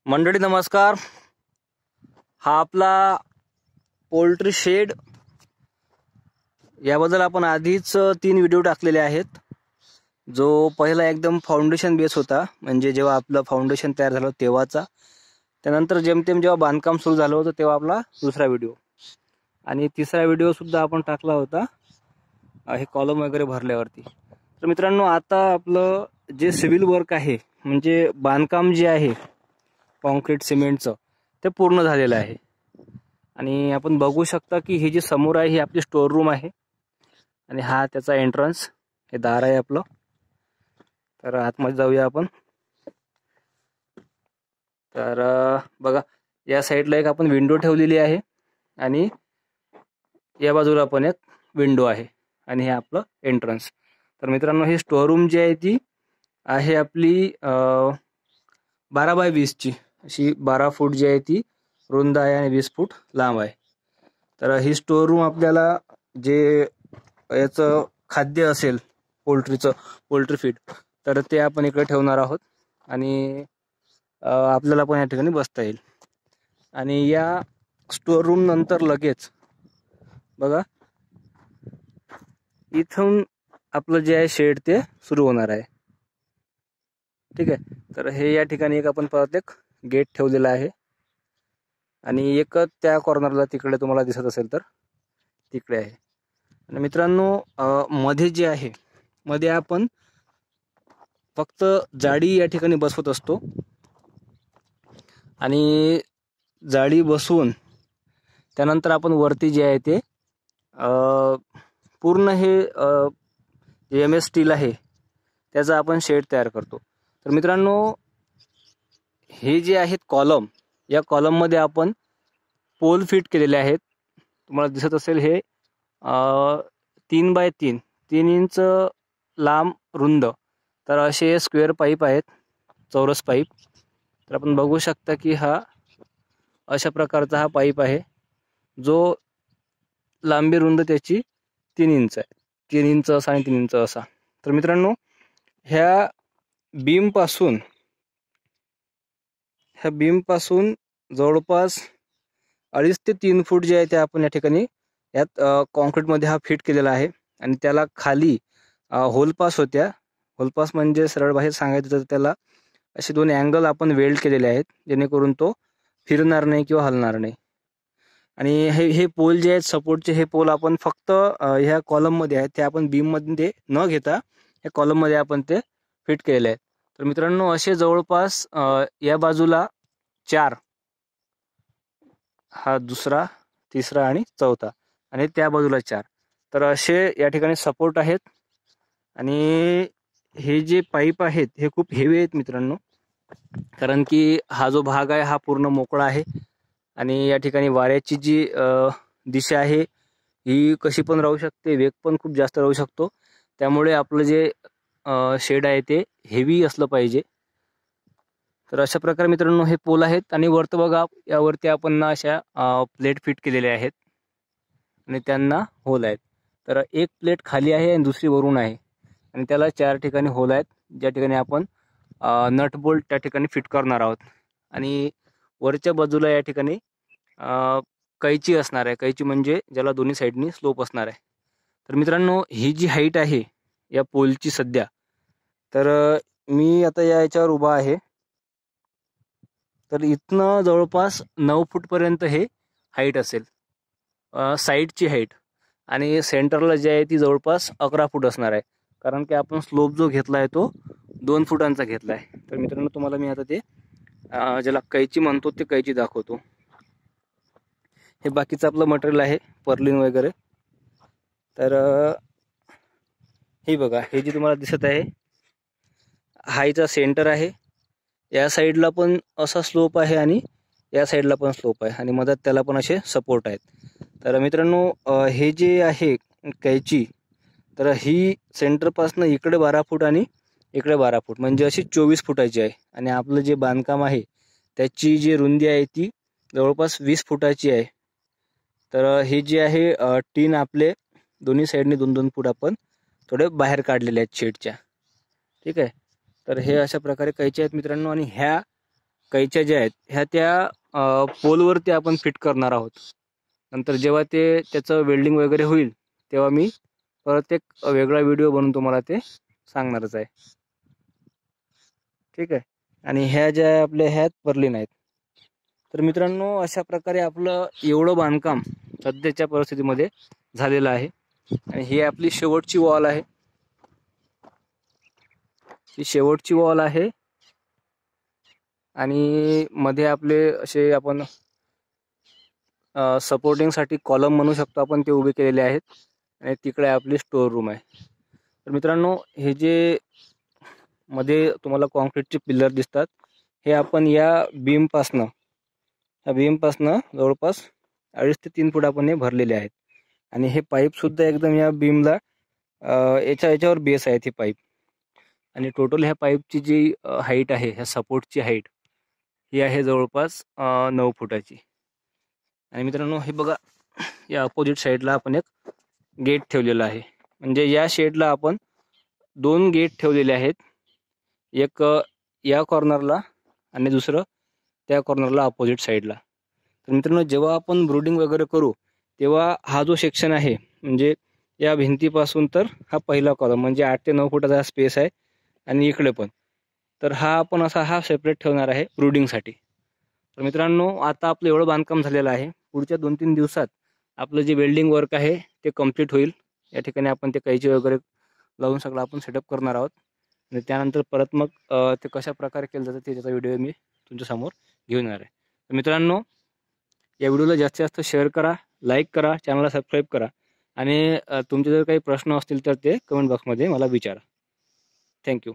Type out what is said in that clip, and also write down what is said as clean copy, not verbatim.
मंडळी नमस्कार. हा आपला पोल्ट्री शेड याबद्दल आपण आधीच 3 व्हिडिओ टाकलेले आहेत. जो पहिला एकदम फाउंडेशन बेस होता, म्हणजे जेव्हा आपलं फाउंडेशन तयार झालं तेव्हाचा. त्यानंतर जेमतेम जेव्हा बांधकाम सुरू झालं होतं तेव्हा आपला दुसरा व्हिडिओ, आणि तिसरा व्हिडिओ सुद्धा आपण टाकला होता हे कॉलम वगैरे भरल्यावरती. तर मित्रांनो, आता आपलं जे सिव्हिल वर्क आहे, म्हणजे बांधकाम जे आहे कॉन्क्रीट सिमेंटचं, ते पूर्ण झालेलं आहे. आणि आपण बघू शकता की हे जे समोर आहे ही आपली स्टोर रूम आहे, आणि हा त्याचा एंट्रन्स, हे दार आहे आपलं. तर आतमध्ये जाऊया आपण. तर बघा, या साईडला एक आपण विंडो ठेवलेली आहे, आणि या बाजूला पण एक विंडो आहे, आणि हे आपलं एंट्रन्स. तर मित्रांनो, ही स्टोर रूम जी आहे ती आहे आपली 12x20 ची, अशी 12 फूट जी आहे ती रुंद आहे आणि 20 फूट लांब आहे. तर ही स्टोर रूम आपल्याला जे याचं खाद्य असेल पोल्ट्रीचं, पोल्ट्री फीड, तर ते आपण इकडे ठेवणार आहोत, आणि आपल्याला पण या ठिकाणी बसता येईल. आणि या स्टोर रूम नंतर लगेच बघा, इथून आपलं जे आहे शेड ते सुरू होणार आहे. ठीक आहे. तर हे या ठिकाणी एक आपण परत एक गेट ठेवलेला आहे, आणि एक त्या कॉर्नरला तिकडे तुम्हाला दिसत असेल तर तिकडे आहे. आणि मित्रांनो, मध्ये जे आहे, मध्ये आपण फक्त जाळी या ठिकाणी बसवत असतो, आणि जाळी बसवून त्यानंतर आपण वरती जे आहे ते पूर्ण हे MS स्टील आहे त्याचा आपण शेड तयार करतो. तर मित्रांनो, हे जे आहेत कॉलम, या कॉलममध्ये आपण पोल फिट केलेले आहेत. तुम्हाला दिसत असेल हे 3x3 3 इंच लांब रुंद, तर असे स्क्वेअर पाईप आहेत, चौरस पाईप. तर आपण बघू शकता की हा अशा प्रकारचा हा पाईप आहे, जो लांबी रुंद त्याची 3 इंच आहे, 3 इंच असा आणि 3 इंच असा. तर मित्रांनो, ह्या बीमपासून जवळपास 2.5 ते 3 फूट जे आहे ते आपण या ठिकाणी यात कॉन्क्रीटमध्ये हा फिट केलेला आहे. आणि त्याला खाली होलपास होत्या. होलपास म्हणजे सरळ भाषेत सांगायचं तर त्याला असे 2 अँगल आपण वेल्ड केलेले आहेत, जेणेकरून तो फिरणार नाही किंवा हलणार नाही. आणि हे पोल जे आहेत सपोर्टचे, हे पोल आपण फक्त ह्या कॉलममध्ये आहेत, ते आपण बीममध्ये न घेता या कॉलममध्ये आपण ते फिट केलेले आहेत. तर मित्रांनो, असे जवळपास या बाजूला 4, हा दुसरा, तिसरा आणि चौथा, आणि त्या बाजूला 4, तर असे या ठिकाणी सपोर्ट आहेत. आणि हे जे पाईप आहेत हे खूप हेवी आहेत मित्रांनो, कारण की हा जो भाग आहे हा पूर्ण मोकळा आहे, आणि या ठिकाणी वाऱ्याची जी दिशा आहे ही कशी पण राहू शकते, वेग पण खूप जास्त राहू शकतो. त्यामुळे आपलं जे शेड आहे ते हेवी असलं पाहिजे. तर अशा प्रकारे मित्रांनो हे पोल आहेत. आणि वरती बघा, यावरती आपण अशा प्लेट फिट केलेल्या आहेत, आणि त्यांना होल आहेत. तर एक प्लेट खाली आहे आणि दुसरी वरून आहे, आणि त्याला 4 ठिकाणी होल आहेत, ज्या ठिकाणी आपण नट बोल्ट त्या ठिकाणी फिट करणार आहोत. आणि वरच्या बाजूला या ठिकाणी कैची असणार आहे, कैची म्हणजे ज्याला दोन्ही साईडनी स्लोप असणार आहे. तर मित्रांनो, ही जी हाईट आहे या पोलची सध्या, तर मी आता याच्यावर उभा आहे, तर इथनं जवळपास 9 फूटपर्यंत हे हाईट असेल, साईडची हाईट. आणि सेंटरला जी आहे ती जवळपास 11 फूट असणार आहे, कारण की आपण स्लोप जो घेतला आहे तो 2 फुटांचा घेतला आहे. तर मित्रांनो, तुम्हाला मी आता ते ज्याला कैची म्हणतो ते कैची दाखवतो. हे बाकीचं आपलं मटेरियल आहे, पर्लिन वगैरे. तर हे बघा, हे जे तुम्हाला दिसत आहे हायचा सेंटर आहे. या साईडला पण असा स्लोप आहे, आणि या साईडला पण स्लोप आहे, आणि मधात त्याला पण असे सपोर्ट आहेत. तर मित्रांनो, हे जे आहे कैची, तर ही सेंटरपासनं इकडे 12 फूट आणि इकडे 12 फूट, म्हणजे अशी 24 फुटाची आहे. आणि आपलं जे बांधकाम आहे त्याची जी रुंदी आहे ती जवळपास 20 फुटाची आहे. तर हे जे आहे टीन आपले दोन्ही साईडने 2-2 फूट आपण थोडे बाहेर काढलेले आहेत शेडच्या. ठीक आहे. तर हे अशा प्रकारे कैची आहेत मित्रांनो. आणि ह्या कैच्या ज्या आहेत ह्या त्या पोलवरती आपण फिट करणार आहोत. नंतर जेव्हा ते त्याचं वेल्डिंग वगैरे होईल तेव्हा मी परत एक वेगळा व्हिडिओ बनवून तुम्हाला ते सांगणारच आहे. ठीक आहे. आणि ह्या ज्या आपल्या ह्यात पर्लिन आहेत. तर मित्रांनो, अशा प्रकारे आपलं एवढं बांधकाम सध्याच्या परिस्थितीमध्ये झालेलं आहे. आणि ही आपली शेवटची वॉल आहे. ही शेवटची वॉल आहे आणि मध्ये आपले असे आपण सपोर्टिंगसाठी कॉलम म्हणू शकतो आपण, ते उभे केलेले आहेत. आणि तिकडे आपली स्टोअर रूम आहे. तर मित्रांनो, हे जे मध्ये तुम्हाला कॉन्क्रीटचे पिल्लर दिसतात, हे आपण या बीमपासनं जवळपास 2.5 ते 3 फूट आपण हे भरलेले आहेत. आणि हे पाईपसुद्धा एकदम या बीमला याच्यावर बेस आहेत हे पाईप. आणि टोटल ह्या पाईपची जी हाईट आहे, ह्या सपोर्टची हाईट ही आहे जवळपास 9 फुटाची. आणि मित्रांनो, हे बघा, या अपोजिट साईडला आपण एक गेट ठेवलेला आहे. म्हणजे या शेडला आपण 2 गेट ठेवलेले आहेत. एक या कॉर्नरला आणि दुसरं त्या कॉर्नरला अपोजिट साईडला. तर मित्रांनो, जेव्हा आपण ब्रूडिंग वगैरे करू तेव्हा हा जो सेक्शन आहे, म्हणजे या भिंतीपासून तर हा पहिला कॉलम, म्हणजे 8 ते 9 फुटाचा स्पेस आहे. आणि इकडे पण तर हा आपण हा सेपरेट ठेवणार आहे ब्रूडिंगसाठी. तर मित्रांनो, आता आपलं एवढं बांधकाम झालेलं आहे. पुढच्या 2-3 दिवसात आपलं जे वेल्डिंग वर्क आहे ते कम्प्लीट होईल. या ठिकाणी आपण ते कैची वगैरे लावून सगळं आपण सेटअप करणार आहोत. आणि त्यानंतर परत मग ते कशा प्रकारे केलं जातं त्याचा व्हिडिओ मी तुमच्यासमोर घेऊन येणार आहे. तर मित्रांनो, या व्हिडिओला जास्तीत जास्त शेअर करा, लाईक करा, चॅनलला सबस्क्राईब करा. आणि तुमचे जर काही प्रश्न असतील तर ते कमेंट बॉक्समध्ये मला विचारा. थँक्यू.